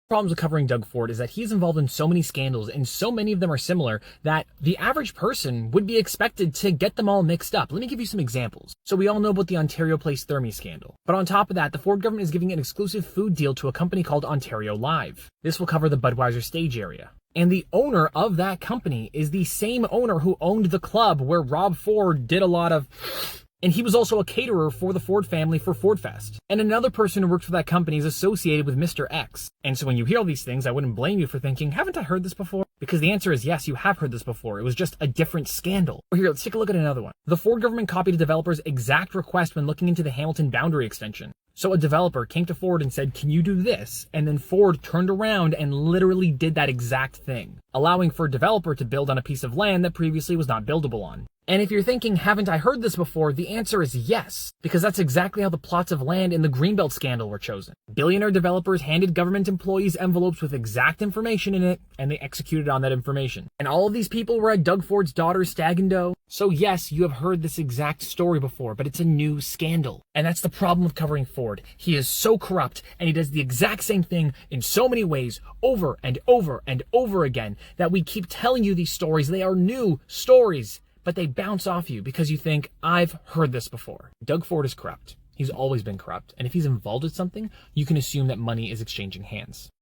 Problems with covering Doug Ford is that he's involved in so many scandals, and so many of them are similar, that the average person would be expected to get them all mixed up. Let me give you some examples. So we all know about the Ontario Place Thermi scandal. But on top of that, the Ford government is giving an exclusive food deal to a company called Ontario Live. This will cover the Budweiser stage area. And the owner of that company is the same owner who owned the club where Rob Ford did a lot of... And he was also a caterer for the Ford family for Ford Fest. And another person who worked for that company is associated with Mr. X. And so when you hear all these things, I wouldn't blame you for thinking, haven't I heard this before? Because the answer is yes, you have heard this before. It was just a different scandal. Or here, let's take a look at another one. The Ford government copied a developer's exact request when looking into the Hamilton boundary extension. So a developer came to Ford and said, can you do this? And then Ford turned around and literally did that exact thing, allowing for a developer to build on a piece of land that previously was not buildable on. And if you're thinking, haven't I heard this before? The answer is yes, because that's exactly how the plots of land in the Greenbelt scandal were chosen. Billionaire developers handed government employees envelopes with exact information in it, and they executed on that information. And all of these people were at Doug Ford's daughter's stag and doe. So yes, you have heard this exact story before, but it's a new scandal. And that's the problem with covering Ford. He is so corrupt, and he does the exact same thing in so many ways, over and over and over again, that we keep telling you these stories. They are new stories, but they bounce off you because you think, I've heard this before. Doug Ford is corrupt. He's always been corrupt. And if he's involved with something, you can assume that money is exchanging hands.